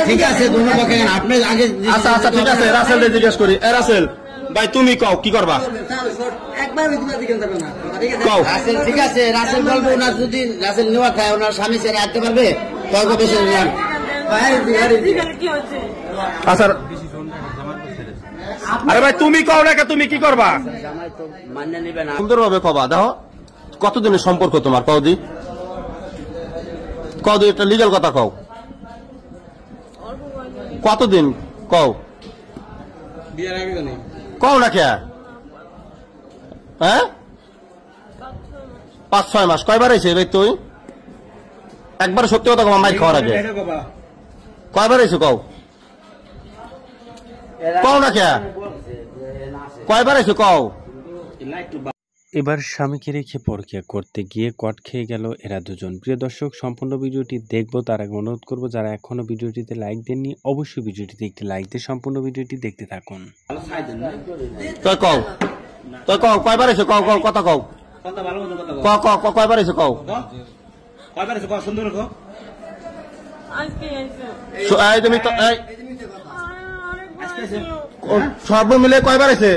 ঠিক আছে আপনি আগে। আচ্ছা আচ্ছা ঠিক আছে, রাসেল জিজ্ঞেস করি। রাসেল ভাই তুমি কও কি করবা? কও। রাসেল ঠিক আছে, রাসেল বলবো ওনার যদি রাসেল নেওয়া খায় ওনার স্বামী ছেড়ে আসতে পারবে তর্ক বেশি নেন। আচ্ছা আরে ভাই তুমি কও না, তুমি কি করবা? মান্য নিবে না। সুন্দরভাবে কবা। দেখো কতদিনের সম্পর্ক তোমার? কদি কদি একটা লিগ্যাল কথা কও। কতদিন কও? কও না কে? হ্যাঁ 5-6 মাস। কয়বার আইছে ভাই তুই? একবার সত্যি কথা কও, মাইক খাওয়ার আগে কয়বার আইছে কও? কও না কে? কয়বার আইছে কও? এবার স্বামীকে রেখে পরকিয়া করতে গিয়ে কট খেয়ে গেল এরা দুজন। প্রিয় দর্শক, সম্পূর্ণ ভিডিওটি দেখবো তার আগে অনুরোধ করবো যারা এখনো ভিডিওটিতে লাইক দেননি অবশ্যই ভিডিওটিতে একটি লাইক দিয়ে সম্পূর্ণ ভিডিওটি দেখতে থাকুন। তুই কও, তুই কও কয়বার আইছে কও, কও কথা কও, কয়বার আইছে কও, সুন্দর তুমি সব মিলে কয়বার আইছে?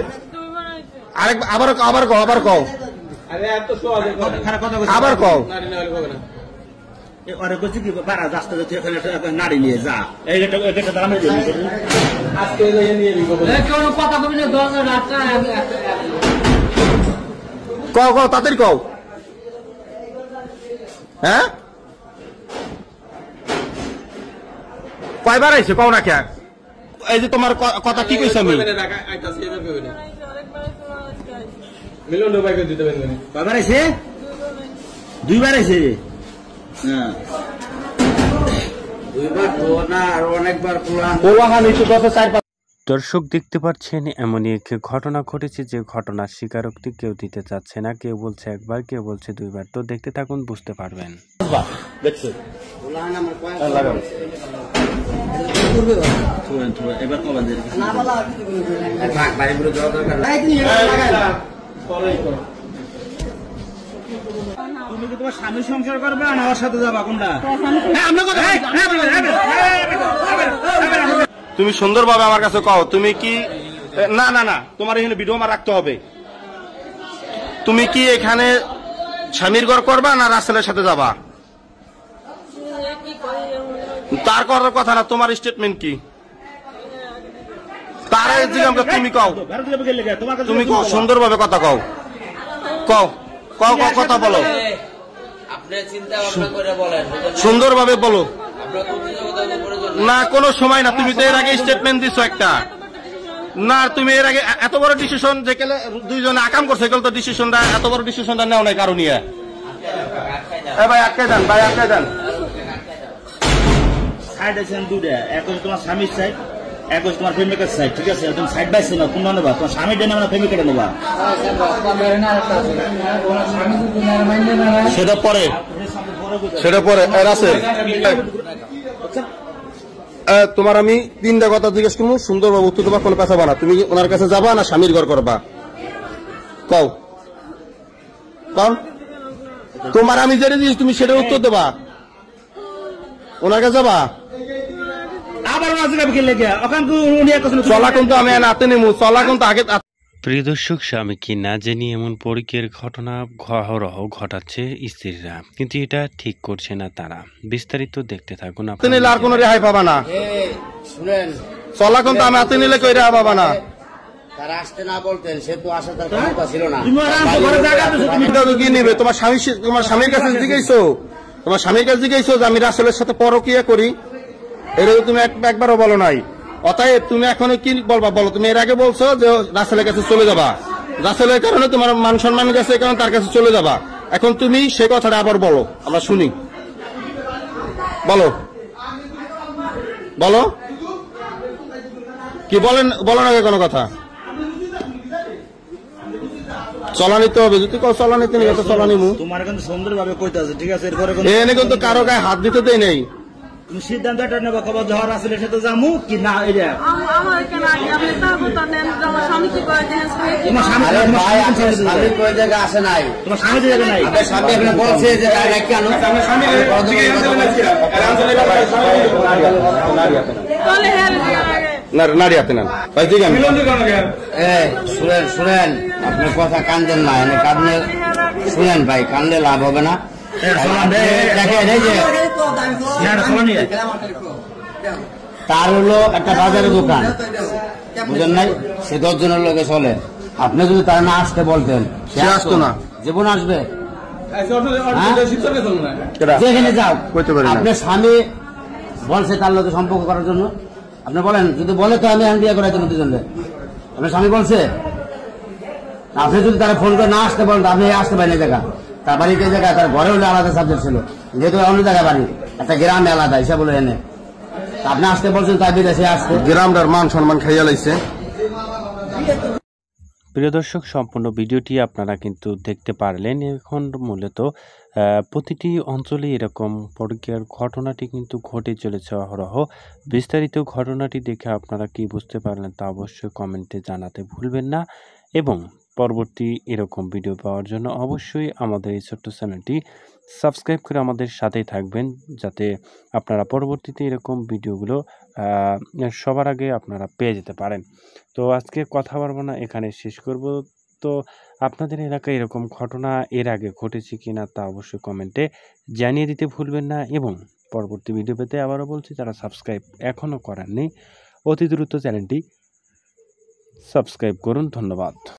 আরেক আবার আবার কও, আবার কও, আবার কও। নারী নিয়ে যা কও কও তাড়াতাড়ি কও। হ্যাঁ কয়বার আইছে কও না কে? এই যে তোমার কথা কি কইছ আমি? কয়বার আইছে? 2বার আইছে। দর্শক দেখতে পাচ্ছেন এমনই এক ঘটনা ঘটেছে যে ঘটনার স্বীকারোক্তি কেউ দিতে চাচ্ছে না, কেউ বলছে একবার কেউ বলছে 2বার। তো দেখতে থাকুন, বুঝতে পারবেন। তুমি কি তোমার স্বামী সংসার করবে না আমার সাথে যাবা কোনটা? তুমি সুন্দরভাবে আমার কাছে কও তুমি কি? না না না, তোমার এখানে ভিডিও আমার রাখতে হবে। তুমি কি এখানে স্বামীর ঘর করবা না রাসেলের সাথে যাবা? তার করার কথা না, তোমার স্টেটমেন্ট কি? তারা তুমি কও, তুমি কও সুন্দরভাবে কথা কও, কও কও কও কথা বলো, সুন্দরভাবে বলো। না কোনো সময় না, তুমি তো এর আগে স্টেটমেন্ট দিছো একটা। না তুমি এর আগে এত বড় ডিসিশন যে কেলে দুইজনে আকাম করছে, কেউ তো ডিসিশনটা এত বড় ডিসিশনটা নেও নাই কারণ নিয়ে। ভাই আটকে যান, ভাই আটকে যান। সাইড আছেন দুটা, এক হচ্ছে তোমার স্বামীর সাইড, এক হচ্ছে তোমার প্রেমিকার সাইড। ঠিক আছে, তুমি সাইড বাই সাইড কোনটা নেবা? তোমার স্বামীর ডেনে মানে প্রেমিকাটা নেবা? সেটা পরে, সেটা পরে। রাসেল তোমার আমি 3টা কথা জিজ্ঞেস করবো, সুন্দরভাবে উত্তর দেবা, কোনো পেছাবা না। তুমি ওনার কাছে যাবা না স্বামীর ঘর করবা? কও কও। তোমার আমি যেটা দিয়েছি তুমি সেটা উত্তর দেবা। ওনার কাছে যাবা? চলা কিন্তু আমি নাতে নেবো, চলা কিন্তু আগে। প্রিয় দর্শক, স্বামীকে না জেনে এমন পরকীয়ার ঘটনা অহরহ ঘটাচ্ছে স্ত্রীরা, কিন্তু এটা ঠিক করছে না তারা। বিস্তারিত দেখতে থাকুন। আপনি আর কোনো রেহাই পাবা না। শুনেন, চলা কিন্তু আমি হাতে নিলে কই রেহাই পাবা না। তারা আসতে না বলতেন, সে তো আসার তার ক্ষমতা ছিল না। কি নিবে? তোমার স্বামী, তোমার স্বামীর কাছে জিজ্ঞেসো, তোমার স্বামীর কাছে জিজ্ঞেসো যে আমি রাসেলের সাথে পরকীয়া করি? এটা তুমি একবারও বলো নাই। অতএব তুমি এখন কি বলবা বলো? তুমি এর আগে বলছো যে রাসেলের কাছে চলে যাবা, রাসেলের কারণে তোমার মান সম্মান গেছে, কারণ তার কাছে চলে যাবা। এখন তুমি সে কথাটা আবার বলো, আমরা শুনি। বলো বলো, কি বলেন? বলো না কোনো কথা। চলা নিতে হবে, যদি চলা নিতে নিবে তো চলা নিমু। তোমার কিন্তু সুন্দরভাবে কইতাছে, ঠিক আছে? এরপরে এনে কিন্তু কারো গায়ে হাত দিতে দেয় নেই। তুমি সিদ্ধান্ত একটা নেবো কবে ঝড় আসলে সাথে যামু কি না এটা আমার কেন আগে আপনি তারপর তো নেন আমার স্বামী কি করে দেন তোমার স্বামী আরে ভাই আপনার স্বামী কই জায়গা আসে নাই তোমার স্বামী যে জায়গা নাই আপনার স্বামী এখানে বলছে যে জায়গা কেন চলে হেল আগে নারী হাতে নেন ভাই দিকে আমি এই শুনেন আপনার কথা কানদেন না এনে কাঁদলে শুনেন ভাই কানলে লাভ হবে না দেখেন এই যে তার হলো একটা বাজারের দোকান বুঝলেন নাই সে 10 জনের লোকে চলে আপনি যদি তার না আসতে বলতেন সে আসতো না জীবন আসবে কেডা? যেখানে যাও কইতে পারি না। আপনার স্বামী বলছে তার লোকে সম্পর্ক করার জন্য আপনি বলেন যদি বলে তো আমি বিয়ে করাই দেবো দুজনে আপনার স্বামী বলছে আপনি যদি তারা ফোন করে না আসতে বলেন আপনি আসতে পারেন এই জায়গা তার বাড়িতে জায়গা তার ঘরে হলে আলাদা সাবজেক্ট ছিল যেহেতু অন্য জায়গায় বাড়ি একটা গ্রামে আলাদা হিসাব বলে এনে আপনি আসতে বলছেন তার বিদেশে আসতে গ্রামটার মান সম্মান খাইয়া লাইছে। প্রিয় দর্শক সম্পূর্ণ ভিডিওটি আপনারা কিন্তু দেখতে পারলেন। এখন মূলত প্রতিটি অঞ্চলে এরকম পরকীয়ার ঘটনাটি কিন্তু ঘটে চলেছে অহরহ। বিস্তারিত ঘটনাটি দেখে আপনারা কি বুঝতে পারলেন তা অবশ্যই কমেন্টে জানাতে ভুলবেন না এবং পরবর্তী এরকম ভিডিও পাওয়ার জন্য অবশ্যই আমাদের এই ছোট্ট চ্যানেলটি সাবস্ক্রাইব করে আমাদের সাথেই থাকবেন যাতে আপনারা পরবর্তীতে এরকম ভিডিওগুলো সবার আগে আপনারা পেয়ে যেতে পারেন। তো আজকে কথা বলবো না, এখানে শেষ করব। তো আপনাদের এলাকায় এরকম ঘটনা এর আগে ঘটেছে কিনা তা অবশ্যই কমেন্টে জানিয়ে দিতে ভুলবেন না এবং পরবর্তী ভিডিও পেতে আবারও বলছি যারা সাবস্ক্রাইব এখনও করেননি অতি দ্রুত চ্যানেলটি সাবস্ক্রাইব করুন। ধন্যবাদ।